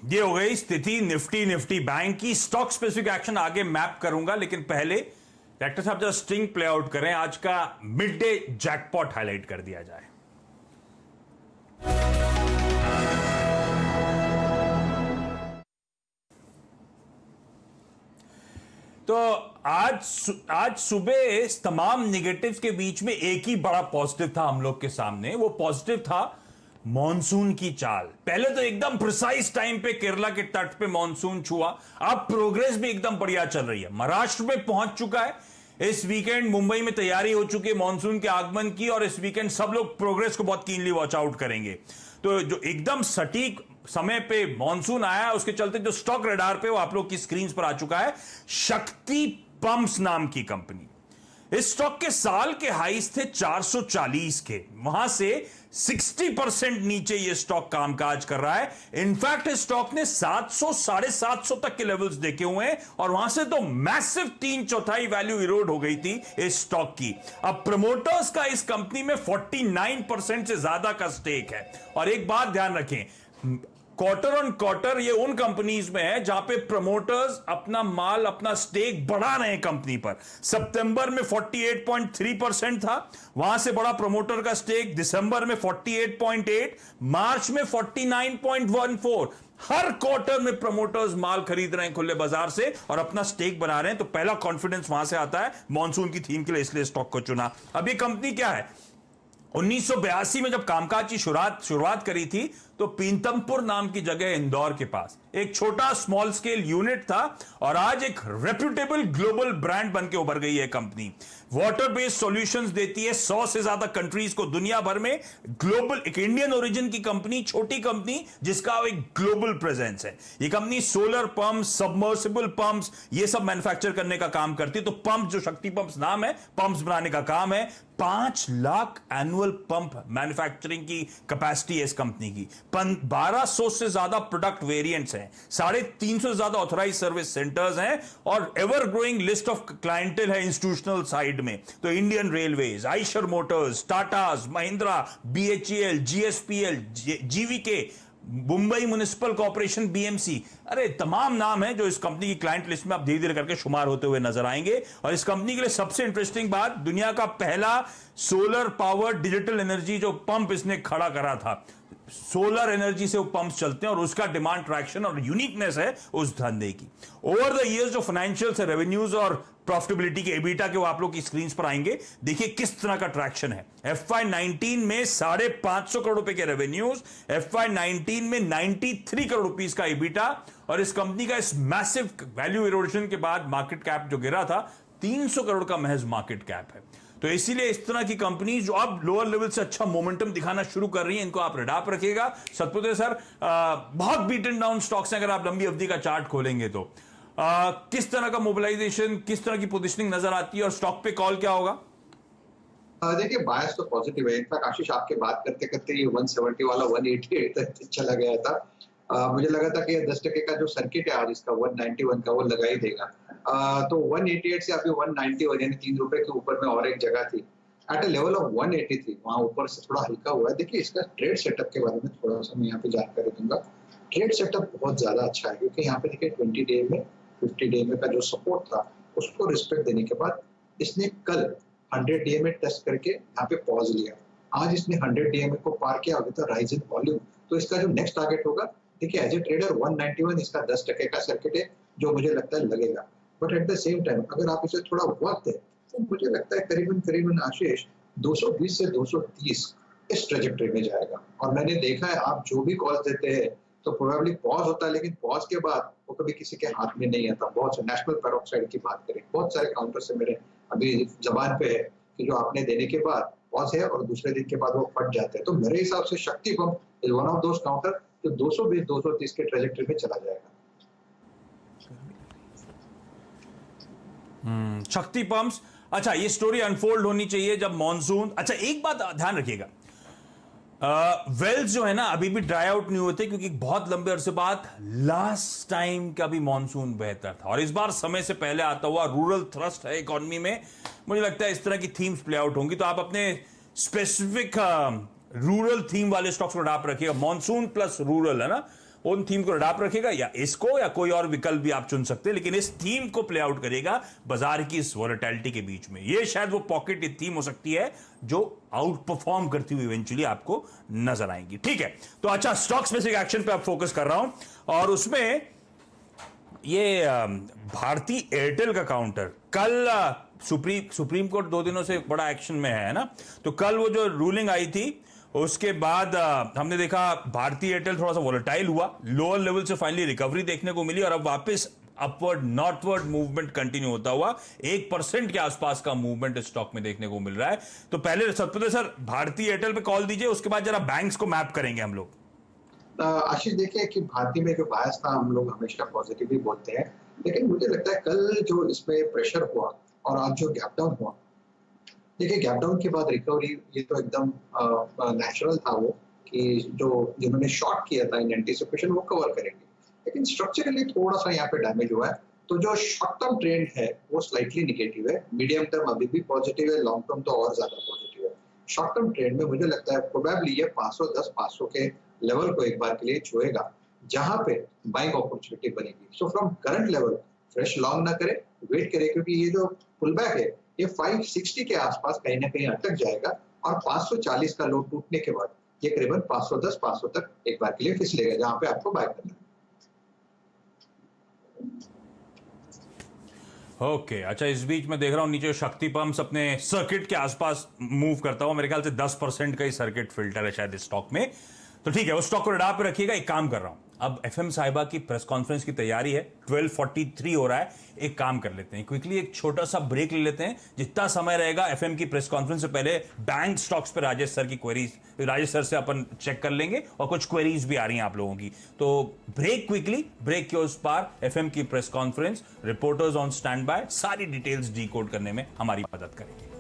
ये हो गई स्थिति निफ्टी बैंक की। स्टॉक स्पेसिफिक एक्शन आगे मैप करूंगा, लेकिन पहले डायरेक्टर साहब जरा स्ट्रिंग प्ले आउट करें, आज का मिड डे जैकपॉट हाईलाइट कर दिया जाए। तो आज सुबह तमाम नेगेटिव्स के बीच में एक ही बड़ा पॉजिटिव था हम लोग के सामने। वो पॉजिटिव था मॉनसून की चाल। पहले तो एकदम प्रिसाइज टाइम पे केरला के तट पे मॉनसून छुआ, अब प्रोग्रेस भी एकदम बढ़िया चल रही है। महाराष्ट्र में पहुंच चुका है, इस वीकेंड मुंबई में तैयारी हो चुकी है मॉनसून के आगमन की, और इस वीकेंड सब लोग प्रोग्रेस को बहुत कीनली वॉच आउट करेंगे। तो जो एकदम सटीक समय पे मॉनसून आया, उसके चलते जो स्टॉक रडार पे वो आप लोग की स्क्रीन पर आ चुका है, शक्ति पंप्स नाम की कंपनी। इस स्टॉक के साल के हाईस थे 440 के, वहां से 60% नीचे ये स्टॉक कामकाज कर रहा है। इनफैक्ट इस स्टॉक ने 700 750 तक के लेवल्स देखे हुए हैं, और वहां से तो मैसिव 3/4 वैल्यू इरोड हो गई थी इस स्टॉक की। अब प्रमोटर्स का इस कंपनी में 49% से ज्यादा का स्टेक है। और एक बात ध्यान रखें, क्वार्टर ऑन क्वार्टर ये उन कंपनीज में है जहां पे प्रमोटर्स अपना माल, अपना स्टेक बढ़ा रहे हैं कंपनी पर। सितंबर में 48.3% था, वहां से बड़ा प्रमोटर का स्टेक। दिसंबर में 48.8, मार्च में 49.14। हर क्वार्टर में प्रमोटर्स माल खरीद रहे हैं खुले बाजार से और अपना स्टेक बना रहे हैं। तो पहला कॉन्फिडेंस वहां से आता है मॉनसून की थीम के लिए, इसलिए स्टॉक को चुना। अब ये कंपनी क्या है, 1982 में जब कामकाज की शुरुआत करी थी, तो पीतमपुर नाम की जगह इंदौर के पास एक छोटा स्मॉल स्केल यूनिट था, और आज एक रेप्यूटेबल ग्लोबल ब्रांड बन के उभर गई है कंपनी। वाटर बेस्ड सॉल्यूशंस देती है 100 से ज्यादा कंट्रीज को दुनिया भर में। ग्लोबल, एक इंडियन ओरिजिन की कंपनी, छोटी कंपनी जिसका एक ग्लोबल प्रेजेंस है। ये company solar pumps, submersible pumps, ये सब मैन्युफैक्चर करने का काम करती है। तो पंप, जो शक्ति पंप्स नाम है, पंप्स बनाने का काम है। 5 लाख एनुअल पंप मैन्युफैक्चरिंग की कैपेसिटी है इस कंपनी की। 1200 से ज्यादा प्रोडक्ट वेरिएंट्स हैं, 350 से ज्यादा ऑथराइज सर्विस सेंटर्स हैं, और ever growing list of clientele है इंस्टीट्यूशनल साइड में। तो Indian railways, Eicher Motors, Tatas, Mahindra, BHEL, GSPL, GVK, Mumbai municipal corporation, BMC, अरे तमाम नाम है जो इस कंपनी की क्लाइंट लिस्ट में आप धीरे धीरे करके शुमार होते हुए नजर आएंगे। और इस कंपनी के लिए सबसे इंटरेस्टिंग बात, दुनिया का पहला सोलर पावर डिजिटल एनर्जी जो पंप इसने खड़ा करा था। सोलर एनर्जी से वो पंप्स चलते हैं, और उसका डिमांड ट्रैक्शन और यूनिकनेस है उस धंधे की। ओवर द इयर्स जो फाइनेंशियल्स है, रेवेन्यूज और प्रॉफिटेबिलिटी के, एबिटा के, वो आप लोग की स्क्रीन पर आएंगे। देखिए किस तरह का ट्रैक्शन है। FY19 में 550 करोड़ रुपए के रेवेन्यूज, FY19 में 93 करोड़ रुपीस का एबिटा, और इस कंपनी का इस मैसिव वैल्यू इरोजन के बाद मार्केट कैप जो गिरा था, 300 करोड़ का महज मार्केट कैप है। तो इसीलिए इस तरह की कंपनी जो अब लोअर लेवल से अच्छा मोमेंटम दिखाना शुरू कर रही है, इनको आप रडार रखिएगा। सतपुत्र सर, बहुत बीटन डाउन स्टॉक्स हैं अगर आप लंबी अवधि का चार्ट खोलेंगे तो। किस तरह का मोबिलाइजेशन, किस तरह की पोजीशनिंग नजर आती है, और स्टॉक पे कॉल क्या होगा? देखिए, बायस तो पॉजिटिव है। इनफैक्ट आशीष, आपके बात करते करते ये 170 वाला 188 तक चला गया था। मुझे लगा था कि 10% का जो सर्किट है आज इसका 191 का, वो लगा ही देगा। तो 188 से अभी 191, यानी 3 रुपए के ऊपर में और एक जगह थी एट अ लेवल ऑफ 183, वहां ऊपर से थोड़ा हल्का हुआ है। देखिए, इसका ट्रेड सेटअप के बारे में थोड़ा सा मैं यहाँ पे जानकारी दूंगा। ट्रेड सेटअप बहुत ज्यादा अच्छा है, क्योंकि यहाँ पे देखिए 20 डे में, 50 डे में का जो सपोर्ट था, उसको रिस्पेक्ट देने के बाद इसने कल 100 डे में टेस्ट करके यहाँ पे पॉज लिया। आज इसने 100 डे में को पार किया, अभी तो राइज इन वॉल्यूम। तो इसका जो नेक्स्ट टारगेट होगा, देखिए एज ए ट्रेडर 191 इसका 10% का सर्किट है, जो मुझे लगता है लगेगा। But at the same time अगर आप इसे थोड़ा वक्त है, तो मुझे लगता है करीबन आशीष 220 से 230 इस ट्रेजेक्टरी में जाएगा। और मैंने देखा है, आप जो भी कॉल देते हैं तो प्रोबेबली पॉज होता है, लेकिन पॉज के बाद वो कभी किसी के हाथ में नहीं आता। बहुत से नेशनल पेरोक्साइड की बात करें, बहुत सारे काउंटर से मेरे अभी जबान पे है कि जो आपने देने के बाद पॉज है और दूसरे दिन के बाद वो फट जाते हैं। तो मेरे हिसाब से शक्ति pump is one of those counter जो 220-230 के ट्रेजेक्टरी में चला जाएगा। शक्ति पंप्स, अच्छा ये स्टोरी अनफोल्ड होनी चाहिए जब मॉनसून। अच्छा एक बात ध्यान रखिएगा, वेल्स जो है ना अभी भी ड्राई आउट नहीं होते, क्योंकि बहुत लंबे अरसे बाद लास्ट टाइम का भी मॉनसून बेहतर था, और इस बार समय से पहले आता हुआ रूरल थ्रस्ट है इकोनॉमी में। मुझे लगता है इस तरह की थीम्स प्ले आउट होंगी। तो आप अपने स्पेसिफिक रूरल थीम वाले स्टॉक्स को आप रखिएगा। मॉनसून प्लस रूरल है ना, उन थीम को अडॉप्ट रखेगा, या इसको या कोई और विकल्प भी आप चुन सकते हैं, लेकिन इस थीम को प्ले आउट करेगा बाजार की इस वॉलेटिलिटी के बीच में। ये शायद वो पॉकेट थीम हो सकती है जो आउट परफॉर्म करती हुई इवेंचुअली आपको नजर आएंगी। ठीक है, तो अच्छा, स्टॉक स्पेसिफिक एक्शन पे आप फोकस कर रहा हूं, और उसमें ये भारती एयरटेल का काउंटर कल सुप्रीम कोर्ट 2 दिनों से बड़ा एक्शन में है ना, तो कल वो जो रूलिंग आई थी उसके बाद हमने देखा भारती एयरटेल थोड़ा सा वोलेटाइल हुआ, लोअर लेवल से फाइनली रिकवरी देखने को मिली और अब वापस अपवर्ड नॉर्थवर्ड मूवमेंट कंटिन्यू होता हुआ 1% के आसपास का मूवमेंट स्टॉक में देखने को मिल रहा है। तो पहले सतपति सर भारती एयरटेल पे कॉल दीजिए, उसके बाद जरा बैंक्स को मैप करेंगे हम लोग। आशीष, देखिए कि भारती में जो बायस था, हम लोग हमेशा पॉजिटिव ही बोलते हैं, लेकिन मुझे लगता है कल जो इसमें प्रेशर हुआ और आज जो गैप डाउन हुआ, देखिए गैप डाउन के बाद रिकवरी, ये तो एकदम नेचुरल था वो, कि जो जिन्होंने शॉर्ट किया था इन एंटीसिपेशन वो कवर करेंगे, लेकिन स्ट्रक्चरली थोड़ा सा यहाँ पे डैमेज हुआ है। तो जो शॉर्ट टर्म ट्रेंड है वो स्लाइटली निगेटिव है, मीडियम टर्म अभी भी पॉजिटिव है, लॉन्ग टर्म तो और ज्यादा पॉजिटिव है। शॉर्ट टर्म ट्रेंड में मुझे लगता है प्रोबेबली ये 510 500 के लेवल को एक बार के लिए छुएगा, जहां पे बाइंग अपॉर्चुनिटी बनेगी। So from current level fresh long ना करे, वेट करे, क्योंकि ये जो पुल बैक है ये 560 के आसपास कहीं ना कहीं अटक जाएगा और 540 का लो टूटने के बाद ये करीबन 510 500 तक एक बार के लिए फिसलेगा, जहां पे आपको बाय करना है। ओके, अच्छा, इस बीच में देख रहा हूं नीचे शक्ति पंप्स अपने सर्किट के आसपास मूव करता हुआ, मेरे ख्याल से 10% का ही सर्किट फिल्टर है शायद इस स्टॉक में। तो ठीक है, उस स्टॉक को रडार पे रखिएगा। एक काम कर रहा हूं, अब एफएम साहिबा की प्रेस कॉन्फ्रेंस की तैयारी है, 12:43 हो रहा है। एक काम कर लेते हैं, क्विकली एक छोटा सा ब्रेक ले लेते हैं, जितना समय रहेगा एफएम की प्रेस कॉन्फ्रेंस से पहले बैंक स्टॉक्स पे राजेश सर की क्वेरीज, राजेश सर से अपन चेक कर लेंगे, और कुछ क्वेरीज भी आ रही हैं आप लोगों की। तो ब्रेक क्विकली, ब्रेक के उस पार एफएम की press conference, reporters on stand by, सारी डिटेल्स डीकोड करने में हमारी मदद करेंगे।